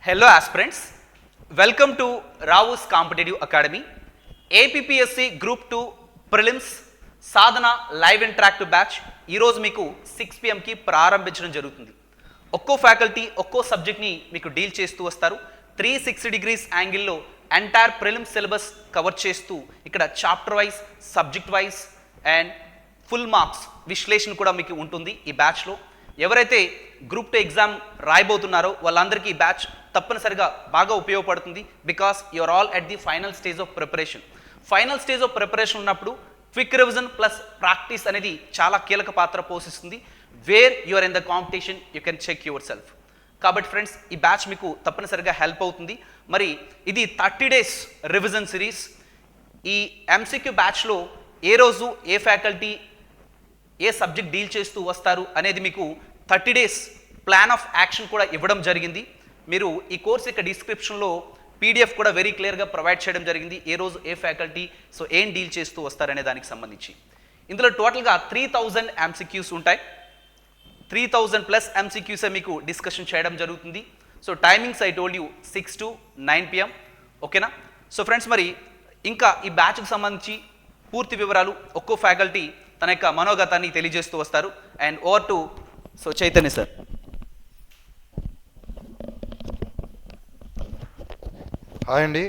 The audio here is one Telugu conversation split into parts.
Hello aspirants, welcome to Rao's Competitive Academy, APPSC Group 2 Prelims Sadhana live interactive batch ఈరోజు మీకు 6 pmకి ప్రారంభించడం జరుగుతుంది. ఒక్కో ఫ్యాకల్టీ ఒక్కో సబ్జెక్ట్ని మీకు డీల్ చేస్తూ వస్తారు. 360 degrees యాంగిల్లో ఎంటైర్ ప్రిలిమ్స్ సిలబస్ కవర్ చేస్తూ ఇక్కడ chapter wise, subject wise and full marks విశ్లేషణ కూడా మీకు ఉంటుంది ఈ బ్యాచ్లో. ఎవరైతే గ్రూప్ 2 ఎగ్జామ్ రాయబోతున్నారో వాళ్ళందరికీ ఈ బ్యాచ్ తప్పనిసరిగా బాగా ఉపయోగపడుతుంది. Because you're all at the final stage of preparation. Final stage of preparation ఉన్నప్పుడు క్విక్ రివిజన్ ప్లస్ ప్రాక్టీస్ అనేది చాలా కీలక పాత్ర పోషిస్తుంది. Where you're in the competition you can check yourself. కాబట్టి ఫ్రెండ్స్, ఈ బ్యాచ్ మీకు తప్పనిసరిగా హెల్ప్ అవుతుంది. మరి ఇది 30 days రివిజన్ సిరీస్. ఈ ఎంసీక్యూ బ్యాచ్లో ఏ రోజు ఏ ఫ్యాకల్టీ ఏ సబ్జెక్ట్ డీల్ చేస్తూ వస్తారు అనేది మీకు 30 days ప్లాన్ ఆఫ్ యాక్షన్ కూడా ఇవ్వడం జరిగింది. మీరు ఈ కోర్స్ యొక్క డిస్క్రిప్షన్లో పీడిఎఫ్ కూడా వెరీ క్లియర్గా ప్రొవైడ్ చేయడం జరిగింది. ఏ రోజు ఏ ఫ్యాకల్టీ ఏం డీల్ చేస్తూ వస్తారనే దానికి సంబంధించి. ఇందులో టోటల్గా 3000 MCQs ఉంటాయి. 3000+ MCQs మీకు డిస్కషన్ చేయడం జరుగుతుంది. So timings I told you 6 to 9 PM. ఓకేనా? సో ఫ్రెండ్స్, మరి ఇంకా ఈ బ్యాచ్కి సంబంధించి పూర్తి వివరాలు ఒక్కో ఫ్యాకల్టీ తన యొక్క మనోగతాన్ని తెలియజేస్తూ వస్తారు. And over to Chaitanya sir. Hi అండి,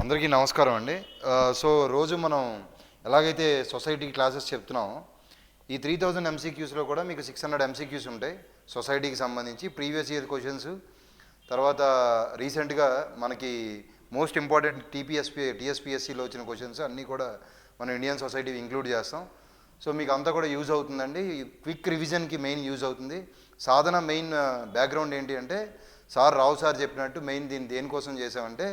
అందరికీ నమస్కారం అండి. సో రోజు మనం ఎలాగైతే సొసైటీ క్లాసెస్ చెప్తున్నామో ఈ 3000 MCQsలో కూడా మీకు 600 MCQs ఉంటాయి సొసైటీకి సంబంధించి. ప్రీవియస్ ఇయర్ క్వశ్చన్స్, తర్వాత రీసెంట్గా మనకి మోస్ట్ ఇంపార్టెంట్ టీఎస్పీఎస్సీలో వచ్చిన క్వశ్చన్స్ అన్నీ కూడా మనం ఇండియన్ సొసైటీ ఇంక్లూడ్ చేస్తాం. సో మీకు అంతా కూడా యూజ్ అవుతుందండి. క్విక్ రివిజన్కి మెయిన్ యూజ్ అవుతుంది. సాధన మెయిన్ బ్యాక్గ్రౌండ్ ఏంటి అంటే, రావు సార్ చెప్పినట్టు మెయిన్ దేనికోసం చేసామంటే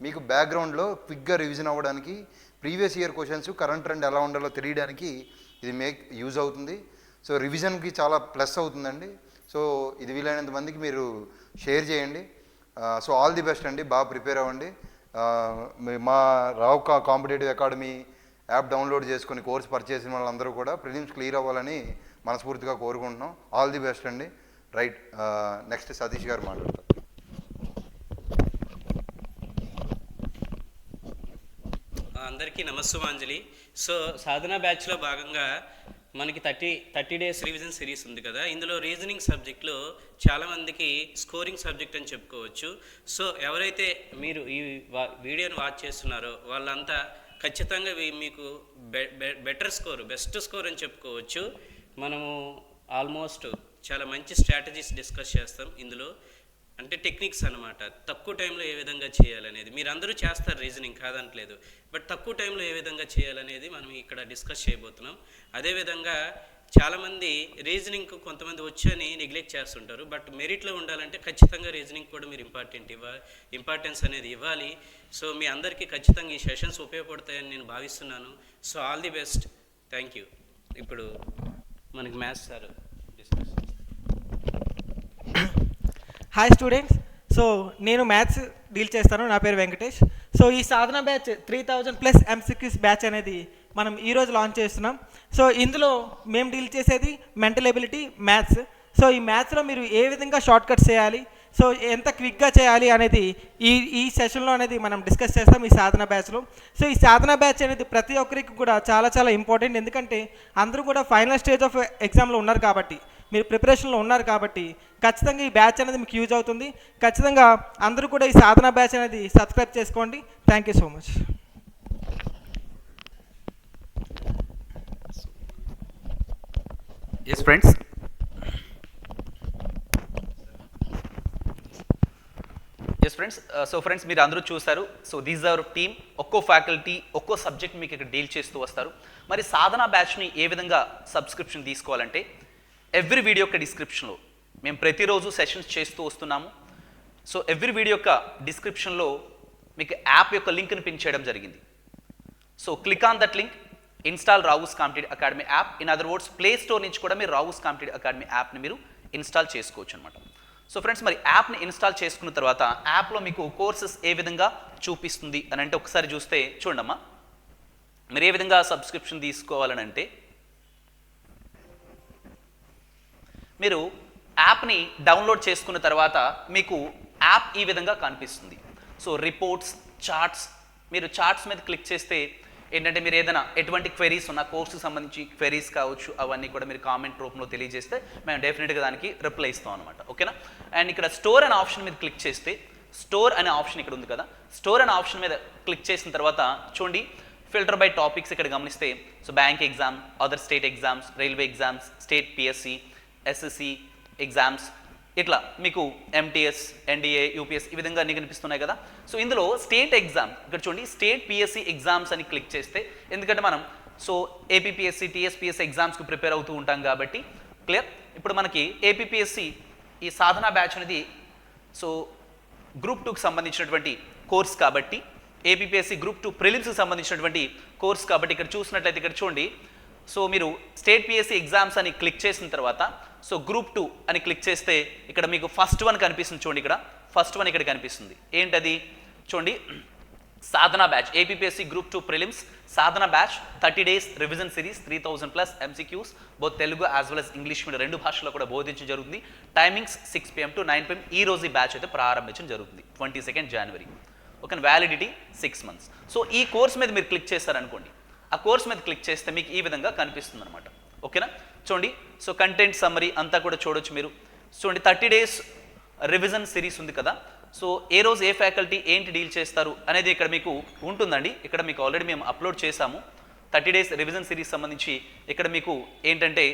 మీకు బ్యాక్గ్రౌండ్లో క్విక్గా రివిజన్ అవ్వడానికి, previous year questions current trend ఎలా ఉండాలో తెలియడానికి ఇది యూజ్ అవుతుంది. సో రివిజన్కి చాలా ప్లస్ అవుతుందండి. సో ఇది వీలైనంత మందికి మీరు షేర్ చేయండి. సో ఆల్ ది బెస్ట్ అండి, బాగా ప్రిపేర్ అవ్వండి. మా రావు కాంపిటేటివ్ అకాడమీ యాప్ డౌన్లోడ్ చేసుకుని కోర్స్ పర్చేస్ చేసిన వాళ్ళందరూ కూడా ప్రిలిమ్స్ క్లియర్ అవ్వాలని మనస్ఫూర్తిగా కోరుకుంటున్నాం. ఆల్ ది బెస్ట్ అండి. రైట్, నెక్స్ట్ సతీష్ గారు మాట్లాడతారు. అందరికీ నమస్సుమాంజలి. సో సాధన బ్యాచ్లో భాగంగా మనకి 30 days రివిజన్ సిరీస్ ఉంది కదా. ఇందులో రీజనింగ్ సబ్జెక్ట్లో చాలామందికి స్కోరింగ్ సబ్జెక్ట్ అని చెప్పుకోవచ్చు. సో ఎవరైతే మీరు ఈ వీడియోని వాచ్ చేస్తున్నారో వాళ్ళంతా ఖచ్చితంగా మీకు బెస్ట్ స్కోర్ అని చెప్పుకోవచ్చు. మనము ఆల్మోస్ట్ చాలా మంచి స్ట్రాటజీస్ డిస్కస్ చేస్తాం ఇందులో. అంటే టెక్నిక్స్ అనమాట. తక్కువ టైంలో ఏ విధంగా చేయాలనేది మీరు అందరూ చేస్తారు, రీజనింగ్ కాదనట్లేదు. బట్ తక్కువ టైంలో ఏ విధంగా చేయాలనేది మనం ఇక్కడ డిస్కస్ చేయబోతున్నాం. అదేవిధంగా చాలామంది రీజనింగ్ కొంతమంది వచ్చని నెగ్లెక్ట్ చేస్తుంటారు. బట్ మెరిట్లో ఉండాలంటే ఖచ్చితంగా రీజనింగ్ కూడా మీరు ఇంపార్టెన్స్ అనేది ఇవ్వాలి. సో మీ అందరికీ ఖచ్చితంగా ఈ సెషన్స్ ఉపయోగపడతాయని నేను భావిస్తున్నాను. So all the best. Thank you. ఇప్పుడు మనకి maths sir discuss. Hi students, so నేను మ్యాథ్స్ డీల్ చేస్తాను. నా పేరు వెంకటేష్. సో ఈ సాధన బ్యాచ్ 3000+ MCQs బ్యాచ్ అనేది మనం ఈరోజు లాంచ్ చేస్తున్నాం. సో ఇందులో మేము డీల్ చేసేది మెంటల్ ఎబిలిటీ, మ్యాథ్స్. సో ఈ మ్యాథ్స్లో మీరు ఏ విధంగా షార్ట్ కట్స్ చేయాలి, సో ఎంత క్విక్గా చేయాలి అనేది ఈ సెషన్లో అనేది మనం డిస్కస్ చేస్తాం ఈ సాధన బ్యాచ్లో. సో ఈ సాధన బ్యాచ్ అనేది ప్రతి ఒక్కరికి కూడా చాలా ఇంపార్టెంట్. ఎందుకంటే అందరూ కూడా ఫైనల్ స్టేజ్ ఆఫ్ ఎగ్జామ్లో ఉన్నారు కాబట్టి, మీరు ప్రిపరేషన్లో ఉన్నారు కాబట్టి ఖచ్చితంగా ఈ బ్యాచ్ అనేది మీకు యూజ్ అవుతుంది. ఖచ్చితంగా అందరూ కూడా ఈ సాధన బ్యాచ్ అనేది సబ్స్క్రైబ్ చేసుకోండి. Thank you so much. Yes friends, so friends మీరు అందరూ చూస్తారు. So these are team. ఒక్కో ఫ్యాకల్టీ ఒక్కో సబ్జెక్ట్ మీకు ఇక్కడ డీల్ చేస్తూ వస్తారు. మరి సాధన బ్యాచ్ని ఏ విధంగా సబ్స్క్రిప్షన్ తీసుకోవాలంటే, ఎవ్రీ వీడియో యొక్క డిస్క్రిప్షన్లో మేము ప్రతిరోజు సెషన్స్ చేస్తూ వస్తున్నాము. సో ఎవ్రీ వీడియో యొక్క డిస్క్రిప్షన్లో మీకు యాప్ యొక్క లింక్ని పిన్ చేయడం జరిగింది. So click on that link, install Rao's competitive academy app. In other words, play store నుంచి కూడా మీరు రావుస్ కాంపిటేటివ్ అకాడమీ యాప్ని మీరు ఇన్స్టాల్ చేసుకోవచ్చు అనమాట. సో ఫ్రెండ్స్, మరి యాప్ని ఇన్స్టాల్ చేసుకున్న తర్వాత యాప్లో మీకు కోర్సెస్ ఏ విధంగా చూపిస్తుంది అని అంటే ఒకసారి చూస్తే చూడమ్మా, మీరు ఏ విధంగా సబ్స్క్రిప్షన్ తీసుకోవాలని అంటే, మీరు యాప్ని డౌన్లోడ్ చేసుకున్న తర్వాత మీకు యాప్ ఈ విధంగా కనిపిస్తుంది. సో రిపోర్ట్స్, చార్ట్స్, మీరు చార్ట్స్ మీద క్లిక్ చేస్తే ఏంటంటే మీరు ఏదైనా ఎటువంటి క్వెరీస్ ఉన్న కోర్సుకు సంబంధించి క్వెరీస్ కావచ్చు, అవన్నీ కూడా మీరు కామెంట్ రూపంలో తెలియజేస్తే మేము డెఫినెట్గా దానికి రిప్లై ఇస్తాం అనమాట. ఓకేనా? అండ్ ఇక్కడ స్టోర్ అనే ఆప్షన్ మీద క్లిక్ చేస్తే స్టోర్ అనే ఆప్షన్ ఇక్కడ ఉంది కదా, స్టోర్ అనే ఆప్షన్ మీద క్లిక్ చేసిన తర్వాత చూడండి ఫిల్టర్ బై టాపిక్స్ ఇక్కడ గమనిస్తే so bank exam, other state exams, railway exams, state PSC, SSC exams, ఇట్లా మీకు ఎంటీఎస్, ఎన్డీఏ, యూపీఎస్ ఈ విధంగా అన్ని కనిపిస్తున్నాయి కదా. సో ఇందులో స్టేట్ ఎగ్జామ్ ఇక్కడ చూడండి స్టేట్ పిఎస్సి ఎగ్జామ్స్ అని క్లిక్ చేస్తే, ఎందుకంటే మనం సో ఏపీపీఎస్సి, టీఎస్పీఎస్సి ఎగ్జామ్స్కి ప్రిపేర్ అవుతూ ఉంటాం కాబట్టి క్లియర్. ఇప్పుడు మనకి ఏపీపీఎస్సి ఈ సాధన బ్యాచ్ అనేది సో గ్రూప్ 2కి సంబంధించినటువంటి కోర్స్ కాబట్టి, ఏపీపీఎస్సి గ్రూప్ 2 ప్రిలిమ్స్కి సంబంధించినటువంటి కోర్స్ కాబట్టి ఇక్కడ చూసినట్లయితే ఇక్కడ చూడండి సో మీరు స్టేట్ పిఎస్సి ఎగ్జామ్స్ అని క్లిక్ చేసిన తర్వాత సో గ్రూప్ 2 అని క్లిక్ చేస్తే ఇక్కడ మీకు ఫస్ట్ వన్ కనిపిస్తుంది. చూడండి ఇక్కడ ఫస్ట్ వన్ ఇక్కడ కనిపిస్తుంది. ఏంటది చూడండి, Sadhana batch APPSC group 2 prelims Sadhana batch 30 days revision series 3000+ MCQs both Telugu as well as English medium రెండు భాషల్లో కూడా బోధించడం జరుగుతుంది. Timings 6 PM to 9 PM. ఈ రోజు ఈ బ్యాచ్ అయితే ప్రారంభించడం జరుగుతుంది 22 January. Okay, validity 6 months. So ఈ కోర్స్ మీద మీరు క్లిక్ చేస్తారనుకోండి, ఆ కోర్స్ మీద క్లిక్ చేస్తే మీకు ఈ విధంగా కనిపిస్తుంది అనమాట. ఓకేనా? చూడండి సో కంటెంట్ సమ్మరీ అంతా కూడా చూడొచ్చు మీరు. చూడండి 30 days రివిజన్ సిరీస్ ఉంది కదా, సో ఏ రోజు ఏ ఫ్యాకల్టీ ఏంటి డీల్ చేస్తారు అనేది ఇక్కడ మీకు ఉంటుందండి. ఇక్కడ మీకు ఆల్రెడీ మేము అప్లోడ్ చేశాము 30 days రివిజన్ సిరీస్ సంబంధించి. ఇక్కడ మీకు ఏంటంటే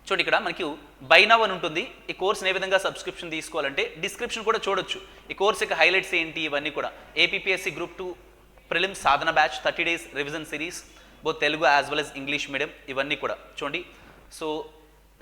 చూడండి ఇక్కడ మనకి బై నౌ అని ఉంటుంది. ఈ కోర్స్ని ఏ విధంగా సబ్స్క్రిప్షన్ తీసుకోవాలంటే డిస్క్రిప్షన్ కూడా చూడొచ్చు. ఈ కోర్స్ యొక్క హైలైట్స్ ఏంటి ఇవన్నీ కూడా. APPSC group 2 prelims Sadhana batch 30 days revision series both Telugu as well as English medium ఇవన్నీ కూడా చూడండి. So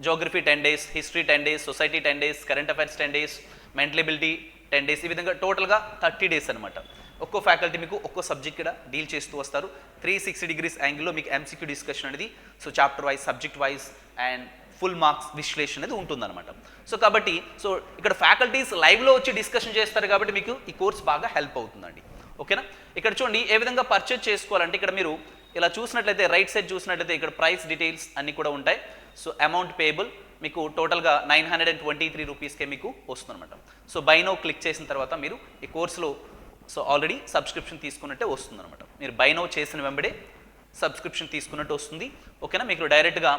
geography 10 days, history 10 days, society 10 days, current affairs 10 days, mental ability 10 days, ఈ విధంగా టోటల్గా 30 days అనమాట. ఒక్కో ఫ్యాకల్టీ మీకు ఒక్కో సబ్జెక్ట్ కూడా డీల్ చేస్తూ వస్తారు. 360 degrees యాంగిల్లో మీకు MCQ డిస్కషన్ అనేది so chapter wise, subject wise and full marks విశ్లేషణ అనేది ఉంటుందన్నమాట. సో కాబట్టి సో ఇక్కడ ఫ్యాకల్టీస్ లైవ్లో వచ్చి డిస్కషన్ చేస్తారు కాబట్టి మీకు ఈ కోర్స్ బాగా హెల్ప్ అవుతుందండి. ఓకేనా? ఇక్కడ చూడండి ఏ విధంగా పర్చేజ్ చేసుకోవాలంటే ఇక్కడ మీరు ఇలా చూసినట్లయితే రైట్ సైడ్ చూసినట్లయితే ఇక్కడ ప్రైస్ డీటెయిల్స్ అన్నీ కూడా ఉంటాయి. సో అమౌంట్ పేయబుల్ మీకు టోటల్గా 923 రూపీస్కే మీకు వస్తుందన్నమాట. సో బై నౌ క్లిక్ చేసిన తర్వాత మీరు ఈ కోర్సులో సో ఆల్రెడీ సబ్స్క్రిప్షన్ తీసుకున్నట్టే వస్తుందన్నమాట. మీరు బై నౌ చేసిన వెంబడే సబ్స్క్రిప్షన్ తీసుకున్నట్టు వస్తుంది. ఓకేనా? మీకు డైరెక్ట్గా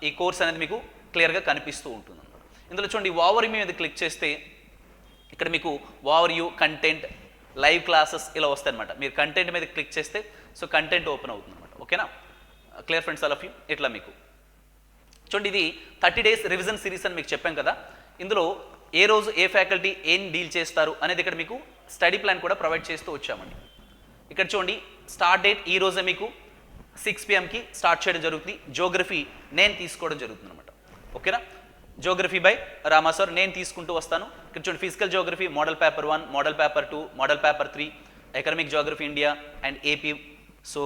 ఈ కోర్స్ అనేది మీకు క్లియర్గా కనిపిస్తూ ఉంటుంది అన్నమాట. ఇందులో చూడండి ఓవర్ వ్యూ మీద క్లిక్ చేస్తే ఇక్కడ మీకు over view, content, live classes ఇలా వస్తాయి అనమాట. మీరు కంటెంట్ మీద క్లిక్ చేస్తే సో కంటెంట్ ఓపెన్ అవుతుంది అనమాట. ఓకేనా? Clear friends all of you. ఇట్లా మీకు చూడండి ఇది 30 days రివిజన్ సిరీస్ అని మీకు చెప్పాం కదా. ఇందులో ఏ రోజు ఏ ఫ్యాకల్టీ ఏం డీల్ చేస్తారు అనేది ఇక్కడ మీకు స్టడీ ప్లాన్ కూడా ప్రొవైడ్ చేస్తూ వచ్చామండి. ఇక్కడ చూడండి స్టార్ట్ డేట్ ఈ రోజే మీకు 6 PMకి స్టార్ట్ చేయడం జరుగుతుంది. జోగ్రఫీ నేను తీసుకోవడం జరుగుతుంది అనమాట. ఓకేనా? జోగ్రఫీ బై రామా సార్ నేను తీసుకుంటూ వస్తాను. ఇక్కడ చూడండి physical geography model paper 1, model paper 2, model paper 3, economic geography India and AP so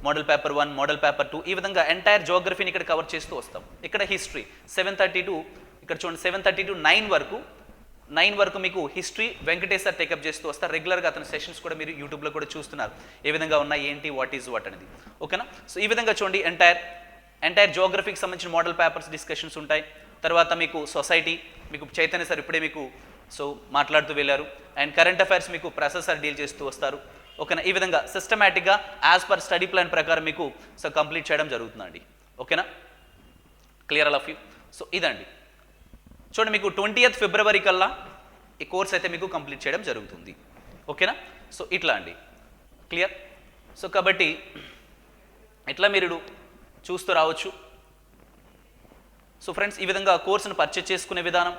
model paper 1, model paper 2 ఈ విధంగా ఎంటైర్ జోగ్రఫీని ఇక్కడ కవర్ చేస్తూ వస్తాం. ఇక్కడ హిస్టరీ 7:30 ఇక్కడ చూడండి 7:30 to 9 వరకు మీకు హిస్టరీ వెంకటేష్ సార్ టేకప్ చేస్తూ వస్తారు. రెగ్యులర్గా అతని సెషన్స్ కూడా మీరు యూట్యూబ్లో కూడా చూస్తున్నారు ఏ విధంగా ఉన్నాయి, ఏంటి, వాట్ ఈజ్ వాట్ అనేది. ఓకేనా? సో ఈ విధంగా చూడండి ఎంటైర్ జోగ్రఫీకి సంబంధించిన మోడల్ పేపర్స్ డిస్కషన్స్ ఉంటాయి. తర్వాత మీకు సొసైటీ మీకు చైతన్య సార్ ఇప్పుడే మీకు సో మాట్లాడుతూ వెళ్ళారు. అండ్ కరెంట్ అఫైర్స్ మీకు ప్రసాద్ సార్ డీల్ చేస్తూ వస్తారు. ఓకేనా? ఈ విధంగా సిస్టమేటిక్గా యాజ్ పర్ స్టడీ ప్లాన్ ప్రకారం మీకు సో కంప్లీట్ చేయడం జరుగుతుందండి. ఓకేనా? Clear all of you. So ఇదండి చూడండి మీకు 20th February కల్లా ఈ కోర్స్ అయితే మీకు కంప్లీట్ చేయడం జరుగుతుంది. ఓకేనా? సో ఇట్లా అండి. క్లియర్? సో కాబట్టి ఇట్లా మీరు చూస్తూ రావచ్చు. సో ఫ్రెండ్స్ ఈ విధంగా కోర్సును పర్చేజ్ చేసుకునే విధానం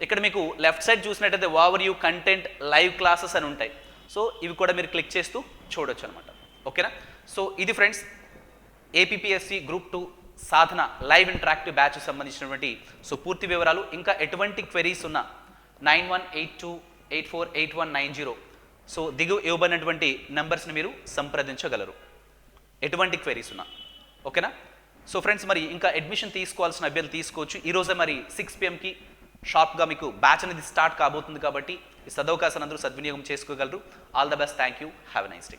ఇక్కడ మీకు లెఫ్ట్ సైడ్ చూసినట్టయితే over view, content, live classes అని ఉంటాయి. సో ఇవి కూడా మీరు క్లిక్ చేస్తూ చూడొచ్చు అనమాట. ఓకేనా? సో ఇది ఫ్రెండ్స్ ఏపీపీఎస్సి గ్రూప్ 2 సాధన లైవ్ ఇంటరాక్టివ్ బ్యాచ్ సంబంధించినటువంటి సో పూర్తి వివరాలు. ఇంకా ఎటువంటి క్వెరీస్ ఉన్నా 9182848190 సో దిగువ ఇవ్వబడినటువంటి నెంబర్స్ని మీరు సంప్రదించగలరు ఎటువంటి క్వెరీస్ ఉన్నా. ఓకేనా? సో ఫ్రెండ్స్ మరి ఇంకా అడ్మిషన్ తీసుకోవాల్సిన అభ్యర్థులు తీసుకోవచ్చు. ఈరోజే మరి 6 PMకి షార్ప్గా మీకు బ్యాచ్ అనేది స్టార్ట్ కాబోతుంది కాబట్టి ఈ సదవకాశాన్ని అందరూ సద్వినియోగం చేసుకోగలరు. All the best. Thank you. Have a nice day.